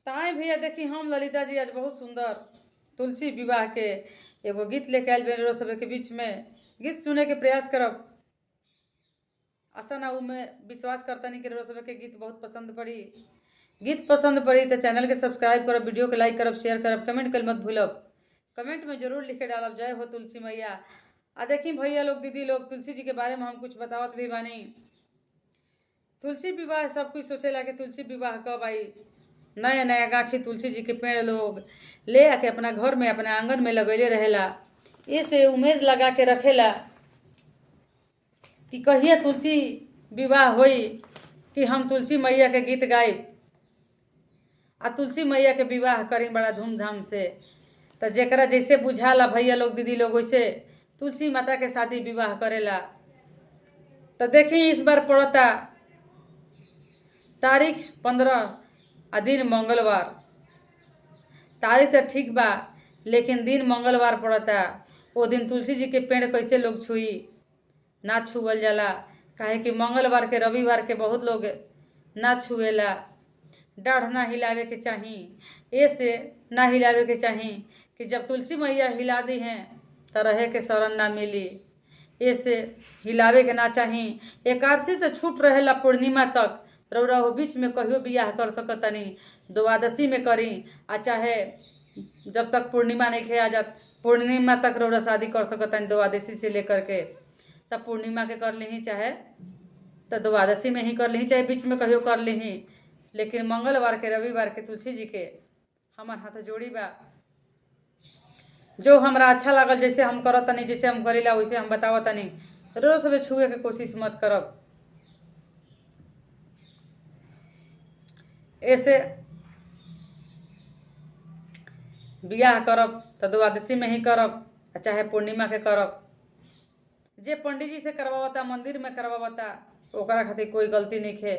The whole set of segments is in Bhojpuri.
ताई भैया देखी हम ललिता जी आज बहुत सुंदर तुलसी विवाह के एगो गीत लेके आयल बेन सब के बीच में गीत सुने के प्रयास करब। आशा ना में विश्वास करता नहीं कि सब के गीत बहुत पसंद पड़ी। गीत पसंद पड़ी तो चैनल के सब्सक्राइब करब, वीडियो के लाइक करब, शेयर करब, कमेंट कर मत भूलब। कमेंट में जरूर लिखे डालब जय हो तुलसी मैया। आ देखी भैया लोग दीदी लोग तुलसी जी के बारे में हम कुछ बतावत भी बानी। तुलसी विवाह सब कुछ सोचेला कि तुलसी विवाह कब आई। नया नया गाछी तुलसी जी के पेड़ लोग ले आके अपना घर में अपना आंगन में लगैले रहेला। इसे उम्मीद लगा के रखेला कि कहिए तुलसी विवाह होई कि हम तुलसी मैया के गीत गाई आ तुलसी मैया के विवाह करी बड़ा धूमधाम से। तो जेकरा जैसे बुझाला भैया लोग दीदी लोग वैसे तुलसी माता के शादी विवाह करेला। तो देखी इस बार पड़ता तारीख 15 आ दिन मंगलवार। तारीख तो ठीक बा लेकिन दिन मंगलवार पड़ता। वो दिन तुलसी जी के पेड़ कैसे लोग छुई, ना छुअल जाला। काहे कि मंगलवार के रविवार के बहुत लोग ना छुएला। डाढ़ ना हिलावे के चाही, ऐसे ना हिलावे के चाही कि जब तुलसी मैया हिला दी हैं तो रहे के शरण ना मिली। ऐसे हिलावे के ना चाही। एकादशी से छूट रहेला पूर्णिमा तक। रौरा हो बीच में कहियो बियाह कर सकतनी, द्वादशी में करी आ चाहे जब तक पूर्णिमा नहीं खे आ जात पूर्णिमा तक रौरा शादी कर सकतनी। द्वादशी से लेकर के तब पूर्णिमा के कर ली, चाहे तो द्वादशी में ही कर ली, चाहे बीच में कहियो कर ली। लेकिन मंगलवार के रविवार के तुलसी जी के हमार हाथ जोड़ी बा। जो हमरा अच्छा लागल जैसे हम करतनी, जैसे हम करीला वैसे हम बतावतनी। रोज सब छुए के कोशिश मत करब। ऐसे बियाह करब तो द्वादशी में ही करब चाहे पूर्णिमा के करब। जे पंडित जी से करवावता, मंदिर में करवावता, ओकरा खातिर कोई गलती नहीं है,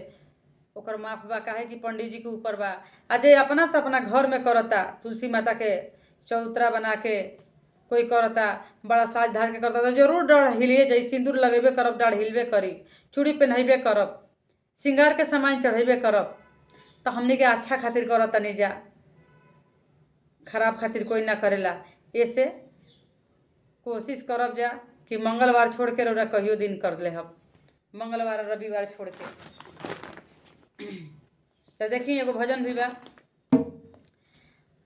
ओकर माफ बा। काहे कि पंडित जी के ऊपर बा। आ जे अपना से अपना घर में करता तुलसी माता के चौतरा बना के कोई करता, बड़ा साज धाज के करता, तो जरूर डाढ़ हिलिए जाई। सिंदूर लगेबे करब, डाढ़ हिलबे करी, चूड़ी पहनबे करब, श्रृंगार के सामान चढ़ेबे करब। तो हमने के अच्छा खातिर करता नहीं जा, खराब खातिर कोई ना करेला। ऐसे कोशिश करब जा कि मंगलवार छोड़ के रौरा कहियो दिन कर ले हम, मंगलवार रविवार छोड़ के। तो देखिए एगो भजन भी बा।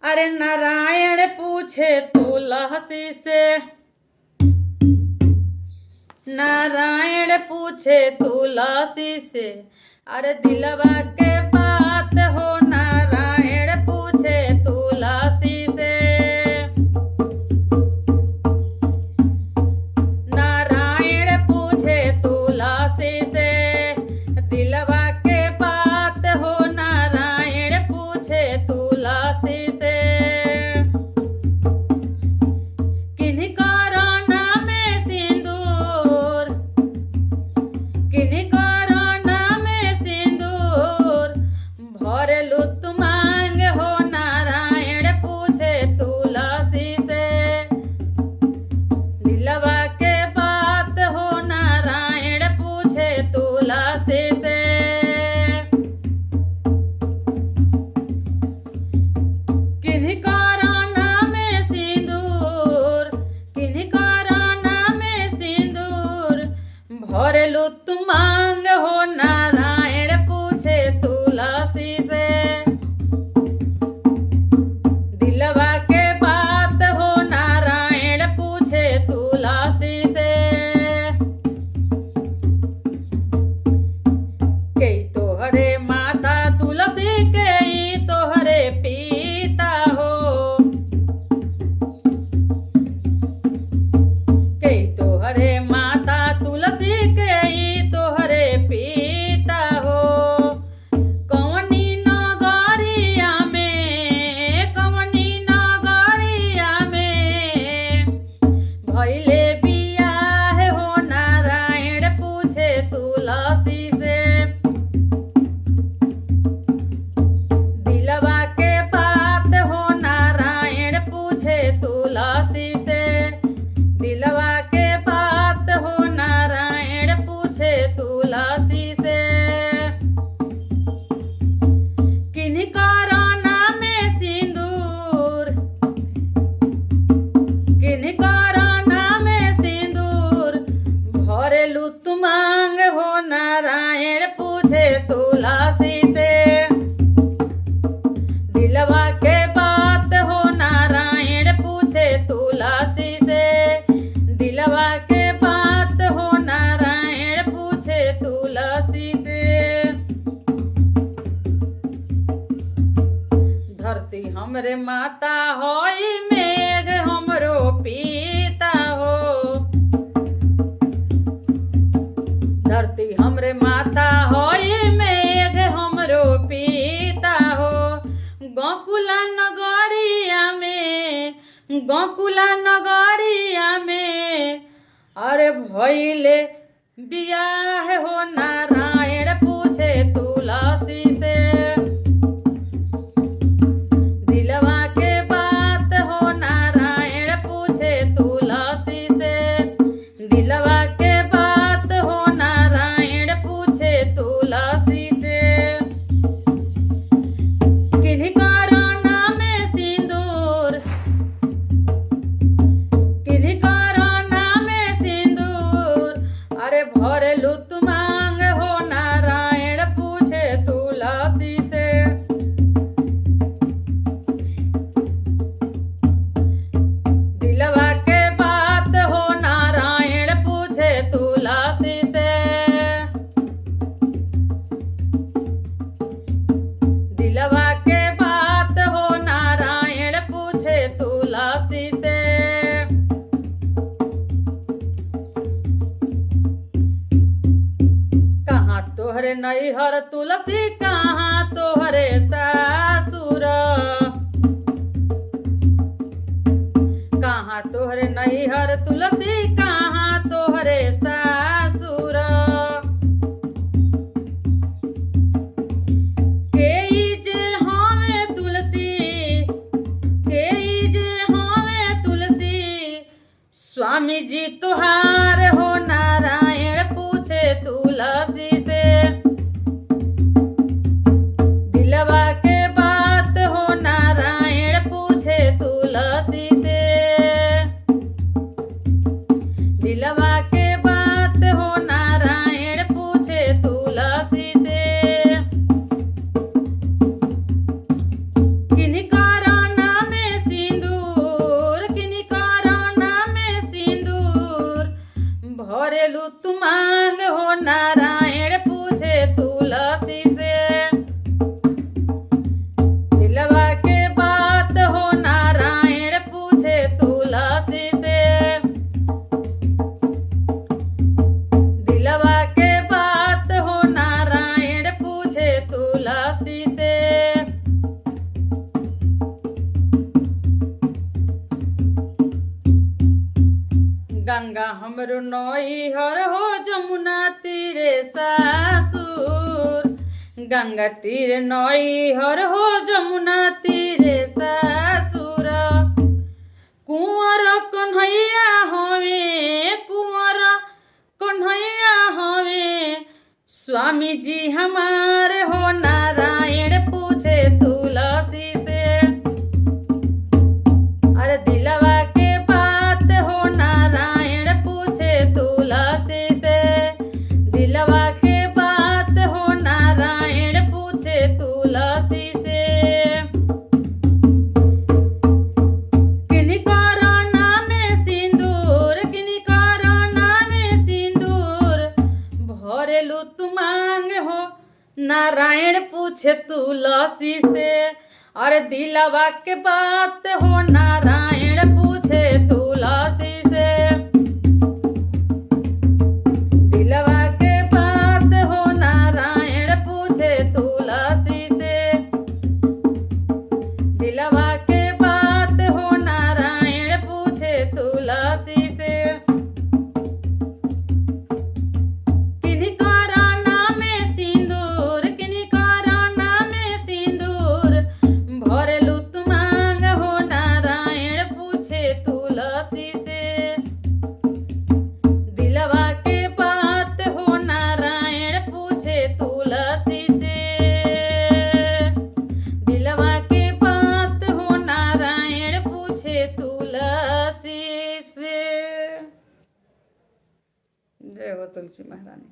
अरे नारायण पूछे तुलसी से, नारायण पूछे तुलसी से, अरे दिलवा के बात हो। नारायण पूछे तुलसी से, नारायण पूछे तुलसी से, दिलवा के बात हो। नारायण पूछे तुलसी से, किन्हीं कोरोना में सिंदूर, किन्हीं कोरोना में सिंदूर, धरती हमरे माता होई मेघ हमरो पिता हो। धरती हमरे माता होई मेघ हमरो पिता हो। गोकुला नगरिया में अरे भइले बियाह हो। नारायण पूछे तुलसी से दिलवा के बात हो। नारायण पूछे तुलसी से दिलवा के बात हो। नारायण पूछे तुलसी से किन्हीं कोरोना में सिंदूर अरे भरेलू तू मांग हो। नारायण पूछे तुलसी से दिलवा के बात हो। नारायण पूछे तुलसी से दिलवा के बात हो। नारायण पूछे तुलसी से कहाँ तोहरे नैहर तुलसी कहाँ तोहरे सासुर। कहाँ तोहरे नैहर तुलसी कहाँ तोहरे सासुर। केई जे हमें तुलसी स्वामी जी तुहार हो। नारायण पूछे तुलसी से दिलवा के बात हो। नारायण पूछे तुलसी से दिलवा के बात हो। नारायण पूछे तुलसी से किन्हीं कोरोना में सिंदूर भरेलू तू मांग हो। नारायण पूछे तुलसी से दिलवा के बात हो। नारायण पूछे तुलसी से दिलवा के बात हो। नारायण पूछे तुलसी से गंगा हमरो नैहर हो। जमुना तीरे सासुर गंगा तीरे नैहर हो। जमुना तीरे सासुर कुंवर कन्हैया हवे स्वामी जी हमार हो। नारायण पूछे तुलसी से अरे दिलवा के बात हो। नारायण पूछे तुलसी से दिलवा के बात हो। नारायण पूछे तुलसी से किन्हीं कोरोना में सिंदूर भरेलू तू मांग हो। नारायण पूछे तुलसी से और दिलवा के बात हो। नारायण पूछे तुलसी से दिलवा के बात हो। नारायण पूछे तुलसी से दिलवा के बात हो। नारायण पूछे तुलसी से किन्हीं कोरोना में सिंदूर भरेलू तू मांग हो। नारायण पूछे तुलसी से दिलवा के बात हो। नारायण पूछे तुलसी से दिलवा के बात हो। नारायण पूछे तुलसी से। जय हो तुलसी महारानी।